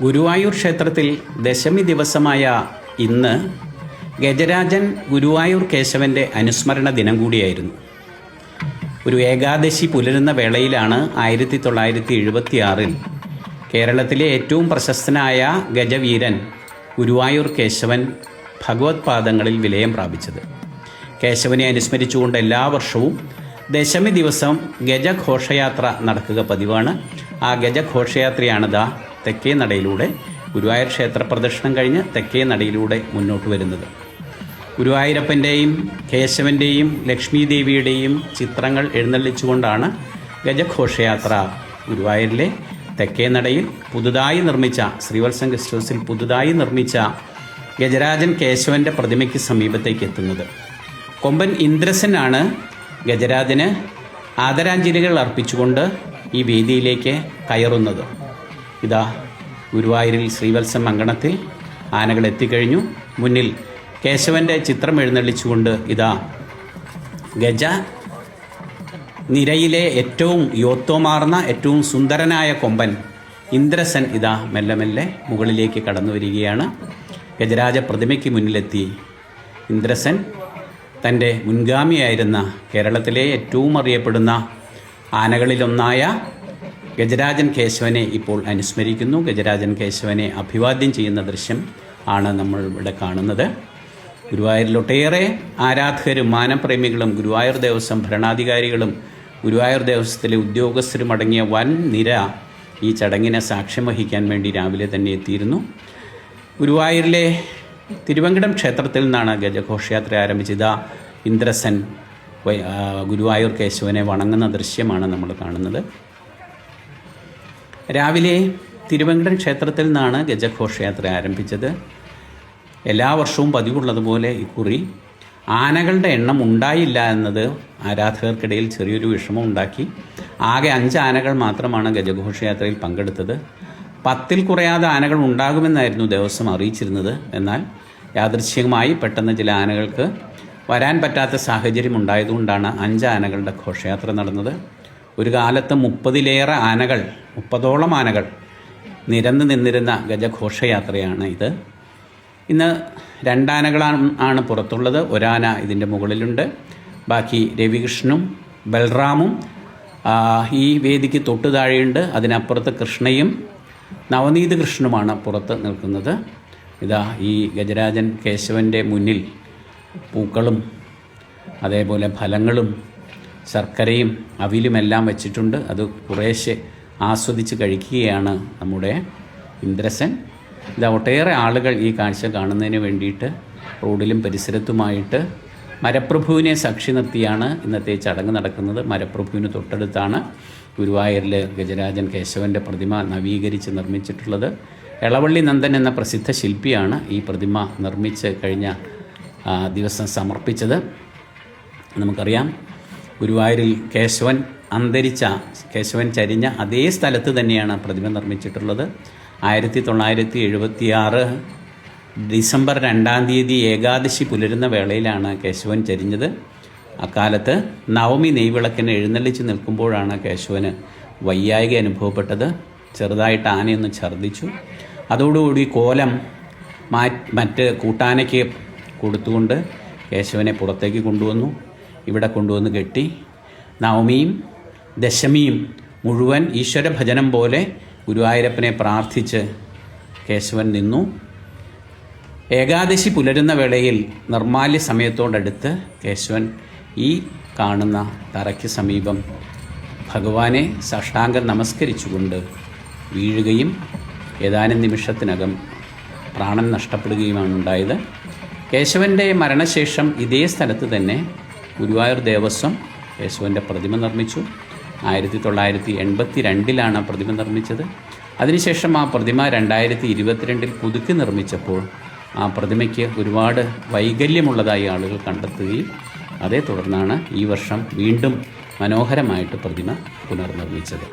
ഗുരുവായൂർ ക്ഷേത്രത്തിൽ ദശമി ദിവസമായ ഇന്ന് ഗജരാജൻ ഗുരുവായൂർ കേശവൻ്റെ അനുസ്മരണ ദിനം കൂടിയായിരുന്നു. ഒരു ഏകാദശി പുലരുന്ന വേളയിലാണ് 1976 കേരളത്തിലെ ഏറ്റവും പ്രശസ്തനായ ഗജവീരൻ ഗുരുവായൂർ കേശവൻ ഭഗവത് പാദങ്ങളിൽ വിലയം പ്രാപിച്ചത്. കേശവനെ അനുസ്മരിച്ചുകൊണ്ട് എല്ലാ വർഷവും ദശമി ദിവസം ഗജഘോഷയാത്ര നടക്കുക പതിവാണ്. ആ ഗജഘോഷയാത്രയാണ് തെക്കേ നടയിലൂടെ ഗുരുവായൂർ ക്ഷേത്ര പ്രദക്ഷിണം കഴിഞ്ഞ് തെക്കേ നടയിലൂടെ മുന്നോട്ട് വരുന്നത്. ഗുരുവായൂരപ്പൻ്റെയും കേശവൻ്റെയും ലക്ഷ്മി ദേവിയുടെയും ചിത്രങ്ങൾ എഴുന്നള്ളിച്ചുകൊണ്ടാണ് ഗജഘോഷയാത്ര ഗുരുവായൂരിലെ തെക്കേ നടയിൽ പുതുതായി നിർമ്മിച്ച ശ്രീവത്സം ഗസ്റ്റ് ഹൗസിൽ പുതുതായി നിർമ്മിച്ച ഗജരാജൻ കേശവൻ്റെ പ്രതിമയ്ക്ക് സമീപത്തേക്ക് എത്തുന്നത്. കൊമ്പൻ ഇന്ദ്രസനാണ് ഗജരാജന് ആദരാഞ്ജലികൾ അർപ്പിച്ചുകൊണ്ട് ഈ വേദിയിലേക്ക് കയറുന്നത്. ഇതാ ഗുരുവായൂരിൽ ശ്രീവത്സം അങ്കണത്തിൽ ആനകൾ എത്തിക്കഴിഞ്ഞു. മുന്നിൽ കേശവൻ്റെ ചിത്രം എഴുന്നള്ളിച്ചുകൊണ്ട് ഇതാ ഗജ നിരയിലെ ഏറ്റവും യോത്വമാർന്ന ഏറ്റവും സുന്ദരനായ കൊമ്പൻ ഇന്ദ്രസൻ ഇതാ മെല്ലെ മെല്ലെ മുകളിലേക്ക് കടന്നു വരികയാണ്. ഗജരാജ പ്രതിമയ്ക്ക് മുന്നിലെത്തി ഇന്ദ്രസൻ തൻ്റെ മുൻഗാമിയായിരുന്ന കേരളത്തിലെ ഏറ്റവും അറിയപ്പെടുന്ന ആനകളിലൊന്നായ ഗജരാജൻ കേശവനെ ഇപ്പോൾ അനുസ്മരിക്കുന്നു. ഗജരാജൻ കേശവനെ അഭിവാദ്യം ചെയ്യുന്ന ദൃശ്യം ആണ് നമ്മൾ ഇവിടെ കാണുന്നത്. ഗുരുവായൂരിലൊട്ടേറെ ആരാധകരും മാനപ്രേമികളും ഗുരുവായൂർ ദേവസ്വം ഭരണാധികാരികളും ഗുരുവായൂർ ദേവസ്വത്തിലെ ഉദ്യോഗസ്ഥരും അടങ്ങിയ വൻ നിര ഈ ചടങ്ങിനെ സാക്ഷ്യം വഹിക്കാൻ വേണ്ടി രാവിലെ തന്നെ എത്തിയിരുന്നു. ഗുരുവായൂരിലെ തിരുവങ്കടം ക്ഷേത്രത്തിൽ നിന്നാണ് ഗജഘോഷയാത്ര ആരംഭിച്ചത്. ഇന്ദ്രസൻ ഗുരുവായൂർ കേശവനെ വണങ്ങുന്ന ദൃശ്യമാണ് നമ്മൾ കാണുന്നത്. രാവിലെ തിരുവങ്കടം ക്ഷേത്രത്തിൽ നിന്നാണ് ഗജഘോഷയാത്ര ആരംഭിച്ചത്. എല്ലാ വർഷവും പതിവുള്ളതുപോലെ ഇക്കുറി ആനകളുടെ എണ്ണം ഉണ്ടായില്ല എന്നത് ആരാധകർക്കിടയിൽ ചെറിയൊരു വിഷമം ഉണ്ടാക്കി. ആകെ 5 ആനകൾ മാത്രമാണ് ഗജഘോഷയാത്രയിൽ പങ്കെടുത്തത്. 10-ൽ കുറയാതെ ആനകൾ ഉണ്ടാകുമെന്നായിരുന്നു ദേവസ്വം അറിയിച്ചിരുന്നത്. എന്നാൽ യാദൃച്ഛികമായി പെട്ടെന്ന് ചില ആനകൾക്ക് വരാൻ പറ്റാത്ത സാഹചര്യം ഉണ്ടായതുകൊണ്ടാണ് 5 ആനകളുടെ ഘോഷയാത്ര നടന്നത്. ഒരു കാലത്ത് 30-ലേറെ ആനകൾ 30ഓളം ആനകൾ നിരന്ന് നിന്നിരുന്ന ഗജഘോഷയാത്രയാണ് ഇത്. ഇന്ന് 2 ആനകളാണ് പുറത്തുള്ളത്. ഒരാന ഇതിൻ്റെ മുകളിലുണ്ട്. ബാക്കി രവികൃഷ്ണനും ബൽറാമും ഈ വേദിക്ക് തൊട്ട് താഴെയുണ്ട്. അതിനപ്പുറത്ത് കൃഷ്ണയും നവനീത് കൃഷ്ണനുമാണ് പുറത്ത് നിൽക്കുന്നത്. ഇതാ ഈ ഗജരാജൻ കേശവൻ്റെ മുന്നിൽ പൂക്കളും അതേപോലെ ഫലങ്ങളും ശർക്കരയും അവിലുമെല്ലാം വെച്ചിട്ടുണ്ട്. അത് കുറേശ്ശെ ആസ്വദിച്ച് കഴിക്കുകയാണ് നമ്മുടെ ഇന്ദ്രസൻ. ഇതാ ഒട്ടേറെ ആളുകൾ ഈ കാഴ്ച കാണുന്നതിന് വേണ്ടിയിട്ട് റോഡിലും പരിസരത്തുമായിട്ട് മരപ്രഭുവിനെ സാക്ഷി നിർത്തിയാണ് ഇന്നത്തെ ചടങ്ങ് നടക്കുന്നത്. മരപ്രഭുവിന് തൊട്ടടുത്താണ് ഗുരുവായൂരിൽ ഗജരാജൻ കേശവൻ്റെ പ്രതിമ നവീകരിച്ച് നിർമ്മിച്ചിട്ടുള്ളത്. എളവള്ളി നന്ദൻ എന്ന പ്രസിദ്ധ ശില്പിയാണ് ഈ പ്രതിമ നിർമ്മിച്ച് കഴിഞ്ഞ ദിവസം സമർപ്പിച്ചത്. നമുക്കറിയാം ഗുരുവായൂരിൽ കേശവൻ ചരിഞ്ഞ അതേ സ്ഥലത്ത് തന്നെയാണ് പ്രതിമ നിർമ്മിച്ചിട്ടുള്ളത്. 1976 ഡിസംബർ 2-ാം തീയതി ഏകാദശി പുലരുന്ന വേളയിലാണ് കേശവൻ ചരിഞ്ഞത്. അക്കാലത്ത് നവമി നെയ്വിളക്കിന് എഴുന്നള്ളിച്ച് നിൽക്കുമ്പോഴാണ് കേശവന് വയ്യായ്ക അനുഭവപ്പെട്ടത്. ചെറുതായിട്ട് ആനയൊന്ന് ഛർദ്ദിച്ചു. അതോടുകൂടി കോലം മറ്റ് കൂട്ടാനയ്ക്ക് കൊടുത്തുകൊണ്ട് കേശവനെ പുറത്തേക്ക് കൊണ്ടുവന്നു. ഇവിടെ കൊണ്ടുവന്ന് കെട്ടി നവമിയും ദശമിയും മുഴുവൻ ഈശ്വരഭജനം പോലെ ഗുരുവായൂരപ്പനെ പ്രാർത്ഥിച്ച് കേശവൻ നിന്നു. ഏകാദശി പുലരുന്ന വേളയിൽ നിർമ്മാല്യ സമയത്തോടടുത്ത് കേശവൻ ഈ കാണുന്ന തറയ്ക്ക് സമീപം ഭഗവാനെ സാഷ്ടാംഗം നമസ്കരിച്ചുകൊണ്ട് വീഴുകയും ഏതാനും നിമിഷത്തിനകം പ്രാണൻ നഷ്ടപ്പെടുകയുമാണ് ഉണ്ടായത്. കേശവൻ്റെ മരണശേഷം ഇതേ സ്ഥലത്ത് തന്നെ ഗുരുവായൂർ ദേവസ്വം കേശവൻ്റെ പ്രതിമ നിർമ്മിച്ചു. 1982 പ്രതിമ നിർമ്മിച്ചത്. അതിനുശേഷം ആ പ്രതിമ 2022 പുതുക്കി നിർമ്മിച്ചപ്പോൾ ആ പ്രതിമയ്ക്ക് ഒരുപാട് വൈകല്യമുള്ളതായി ആളുകൾ കണ്ടെത്തുകയും അതേ തുടർന്നാണ് ഈ വർഷം വീണ്ടും മനോഹരമായിട്ട് പ്രതിമ പുനർനിർമ്മിച്ചത്.